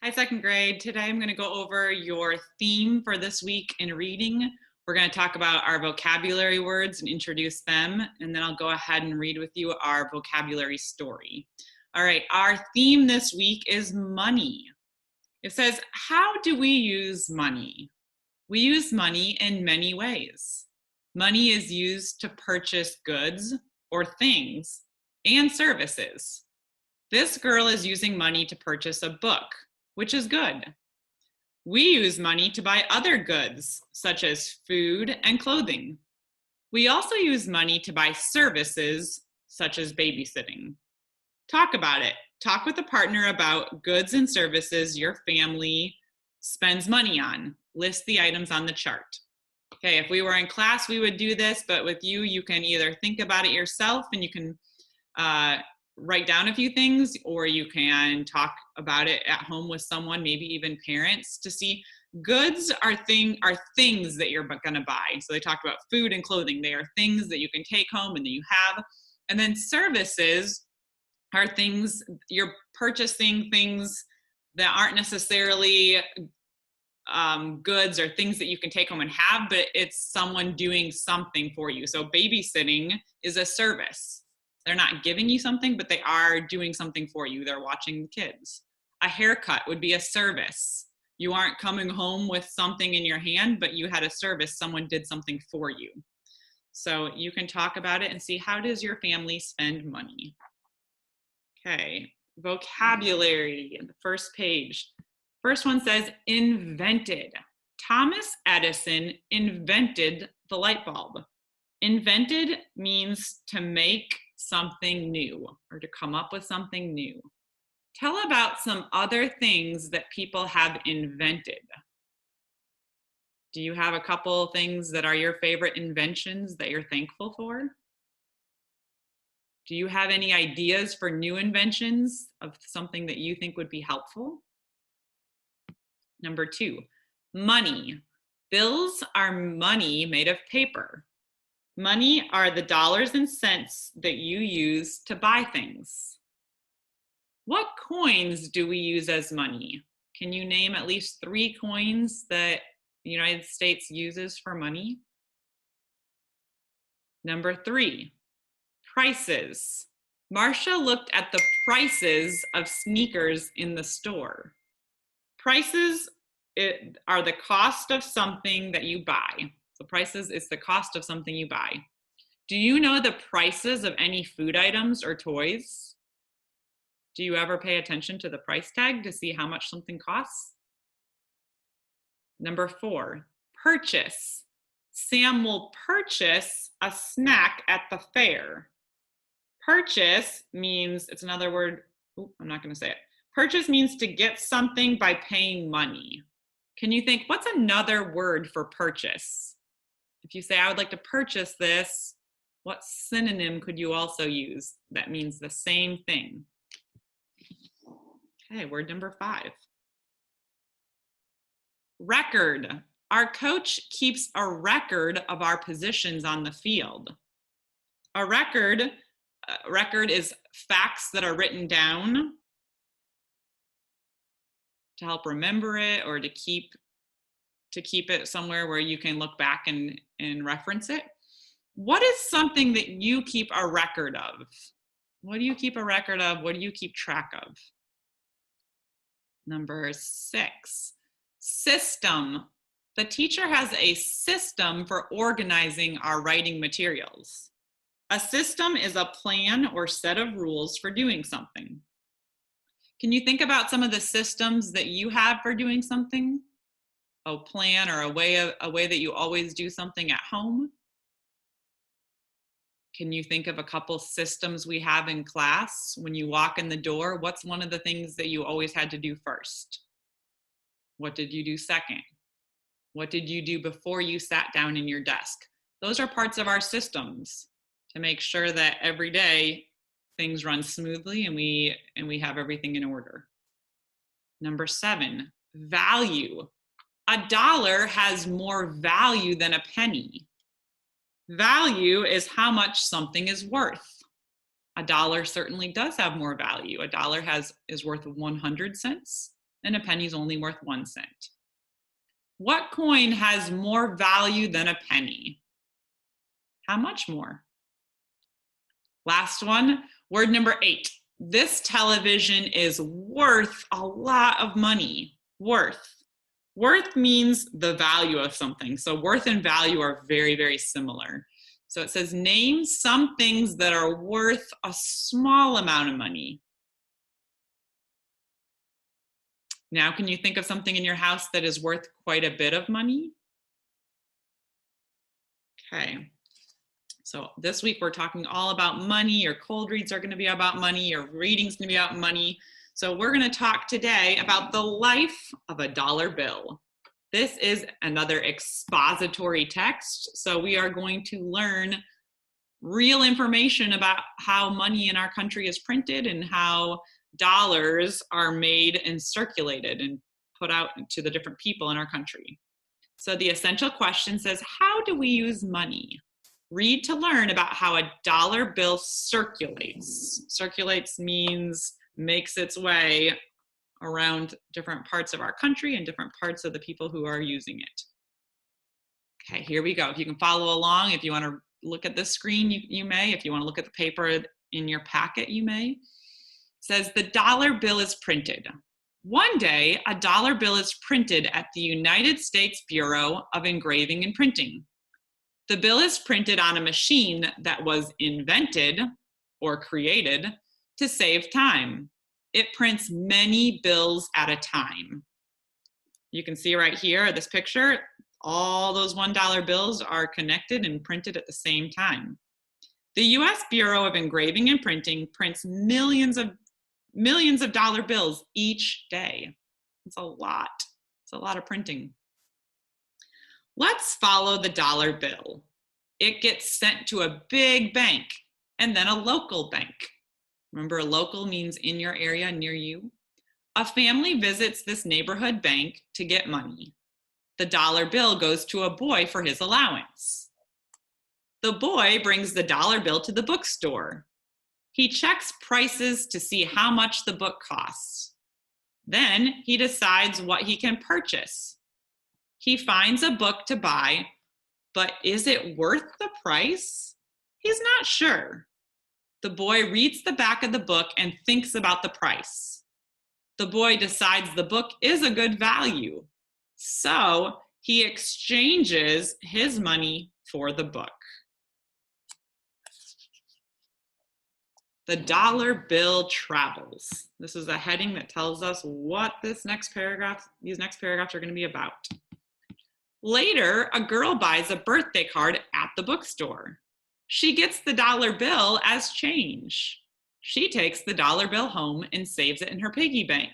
Hi, second grade. Today I'm going to go over your theme for this week in reading. We're going to talk about our vocabulary words and introduce them, and then I'll go ahead and read with you our vocabulary story. All right, our theme this week is money. It says, how do we use money? We use money in many ways. Money is used to purchase goods or things and services. This girl is using money to purchase a book, which is good. We use money to buy other goods, such as food and clothing. We also use money to buy services, such as babysitting. Talk about it. Talk with a partner about goods and services your family spends money on. List the items on the chart. Okay, if we were in class, we would do this, but with you, you can either think about it yourself and you can write down a few things, or you can talk about it at home with someone, maybe even parents, to see goods are things that you're going to buy. So they talked about food and clothing. They are things that you can take home and that you have. And then services are things you're purchasing, things that aren't necessarily goods or things that you can take home and have, but it's someone doing something for you. So babysitting is a service. They're not giving you something, but they are doing something for you. They're watching the kids. A haircut would be a service. You aren't coming home with something in your hand, but you had a service. Someone did something for you. So you can talk about it and see, how does your family spend money? Okay, vocabulary, the first page. First one says invented. Thomas Edison invented the light bulb. Invented means to make something new or to come up with something new. Tell about some other things that people have invented. Do you have a couple things that are your favorite inventions that you're thankful for? Do you have any ideas for new inventions of something that you think would be helpful? Number 2, money. Bills are money made of paper. Money are the dollars and cents that you use to buy things. What coins do we use as money? Can you name at least 3 coins that the United States uses for money? Number 3, prices. Marcia looked at the prices of sneakers in the store. Prices are the cost of something that you buy. So prices is the cost of something you buy. Do you know the prices of any food items or toys? Do you ever pay attention to the price tag to see how much something costs? Number 4, purchase. Sam will purchase a snack at the fair. Purchase means, it's another word, I'm not going to say it. Purchase means to get something by paying money. Can you think, what's another word for purchase? If you say, I would like to purchase this, what synonym could you also use that means the same thing? Okay, word number 5. Record. Our coach keeps a record of our positions on the field. A record is facts that are written down to help remember it or to keep it somewhere where you can look back and reference it. What is something that you keep a record of? What do you keep a record of? What do you keep track of? Number 6, system. The teacher has a system for organizing our writing materials. A system is a plan or set of rules for doing something. Can you think about some of the systems that you have for doing something? A plan or a way that you always do something at home? Can you think of a couple systems we have in class? When you walk in the door, what's one of the things that you always had to do first? What did you do second? What did you do before you sat down in your desk? Those are parts of our systems to make sure that every day things run smoothly and we have everything in order. Number 7, value. $1 has more value than a penny. Value is how much something is worth. $1 certainly does have more value. $1 is worth 100 cents, and a penny is only worth 1 cent. What coin has more value than a penny? How much more? Last one, word number 8. This television is worth a lot of money. Worth. Worth means the value of something. So worth and value are very, very similar. So it says, name some things that are worth a small amount of money. Now, can you think of something in your house that is worth quite a bit of money? Okay. So this week we're talking all about money. Your cold reads are going to be about money. Your reading's going to be about money. So we're going to talk today about the life of a dollar bill. This is another expository text. So we are going to learn real information about how money in our country is printed and how dollars are made and circulated and put out to the different people in our country. So the essential question says, how do we use money? Read to learn about how a dollar bill circulates. Circulates means makes its way around different parts of our country and different parts of the people who are using it. Okay, here we go. If you can follow along, if you want to look at this screen, you may. If you want to look at the paper in your packet, you may. It says the dollar bill is printed. One day, a dollar bill is printed at the United States Bureau of Engraving and Printing. The bill is printed on a machine that was invented or created to save time. It prints many bills at a time. You can see right here, this picture, all those $1 bills are connected and printed at the same time. The US Bureau of Engraving and Printing prints millions of dollar bills each day. It's a lot. It's a lot of printing. Let's follow the dollar bill. It gets sent to a big bank and then a local bank. Remember, local means in your area, near you. A family visits this neighborhood bank to get money. The dollar bill goes to a boy for his allowance. The boy brings the dollar bill to the bookstore. He checks prices to see how much the book costs. Then he decides what he can purchase. He finds a book to buy, but is it worth the price? He's not sure. The boy reads the back of the book and thinks about the price. The boy decides the book is a good value. So he exchanges his money for the book. The dollar bill travels. This is a heading that tells us what these next paragraphs are going to be about. Later, a girl buys a birthday card at the bookstore. She gets the dollar bill as change. She takes the dollar bill home and saves it in her piggy bank.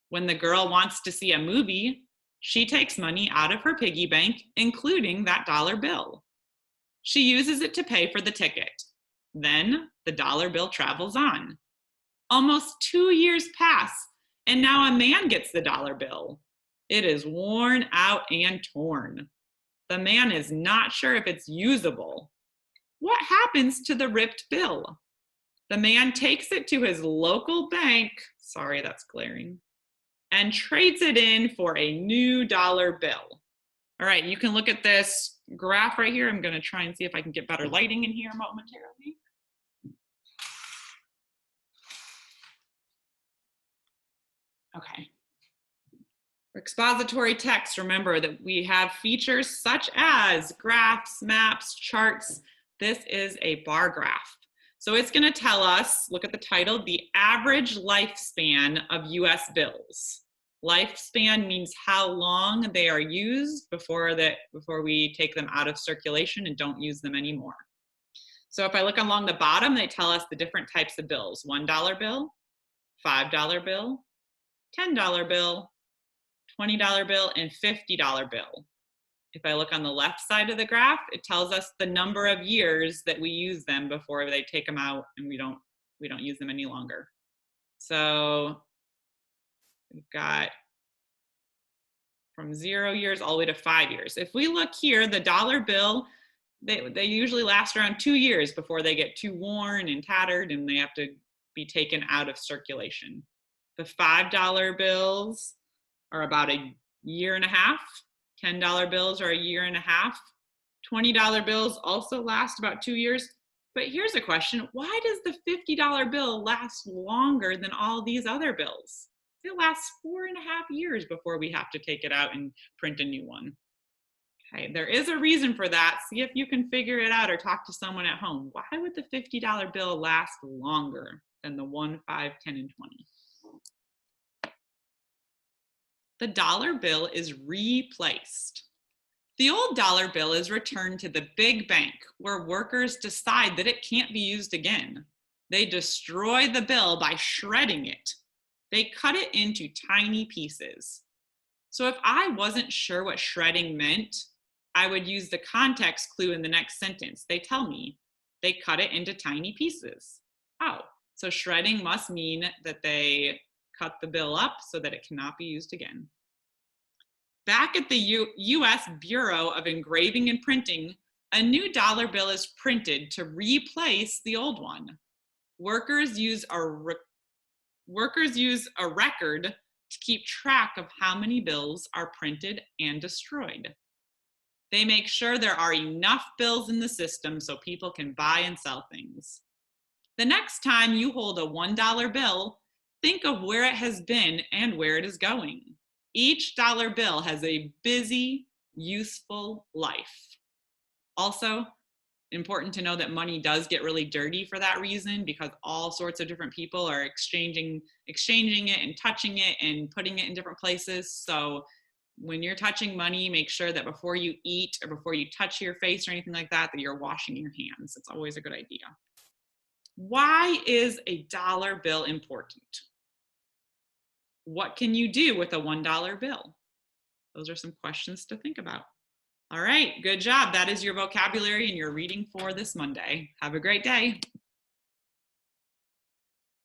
When the girl wants to see a movie, she takes money out of her piggy bank, including that dollar bill. She uses it to pay for the ticket. Then the dollar bill travels on. Almost 2 years pass, and now a man gets the dollar bill. It is worn out and torn. The man is not sure if it's usable. What happens to the ripped bill? The man takes it to his local bank, sorry, that's glaring, and trades it in for a new dollar bill. All right, you can look at this graph right here. I'm going to try and see if I can get better lighting in here momentarily. Okay. For expository text, remember that we have features such as graphs, maps, charts. This is a bar graph. So it's going to tell us, look at the title, the average lifespan of US bills. Lifespan means how long they are used before we take them out of circulation and don't use them anymore. So if I look along the bottom, they tell us the different types of bills: $1 bill, $5 bill, $10 bill, $20 bill, and $50 bill. If I look on the left side of the graph, it tells us the number of years that we use them before they take them out and we don't use them any longer. So we've got from 0 years all the way to 5 years. If we look here, the dollar bill, they usually last around 2 years before they get too worn and tattered and they have to be taken out of circulation. The $5 bills are about a year and a half. $10 bills are a year and a half. $20 bills also last about 2 years. But here's a question. Why does the $50 bill last longer than all these other bills? It lasts 4.5 years before we have to take it out and print a new one. Okay, there is a reason for that. See if you can figure it out or talk to someone at home. Why would the $50 bill last longer than the 1, 5, 10, and 20? The dollar bill is replaced. The old dollar bill is returned to the big bank where workers decide that it can't be used again. They destroy the bill by shredding it. They cut it into tiny pieces. So if I wasn't sure what shredding meant, I would use the context clue in the next sentence. They tell me they cut it into tiny pieces. Oh, so shredding must mean that they cut the bill up so that it cannot be used again. Back at the U.S. Bureau of Engraving and Printing, a new dollar bill is printed to replace the old one. Workers use a record to keep track of how many bills are printed and destroyed. They make sure there are enough bills in the system so people can buy and sell things. The next time you hold a $1 bill, think of where it has been and where it is going. Each dollar bill has a busy, useful life. Also, important to know that money does get really dirty for that reason, because all sorts of different people are exchanging it and touching it and putting it in different places. So when you're touching money, make sure that before you eat or before you touch your face or anything like that, that you're washing your hands. It's always a good idea. Why is a dollar bill important? What can you do with a $1 bill? Those are some questions to think about. All right, good job. That is your vocabulary and your reading for this Monday. Have a great day.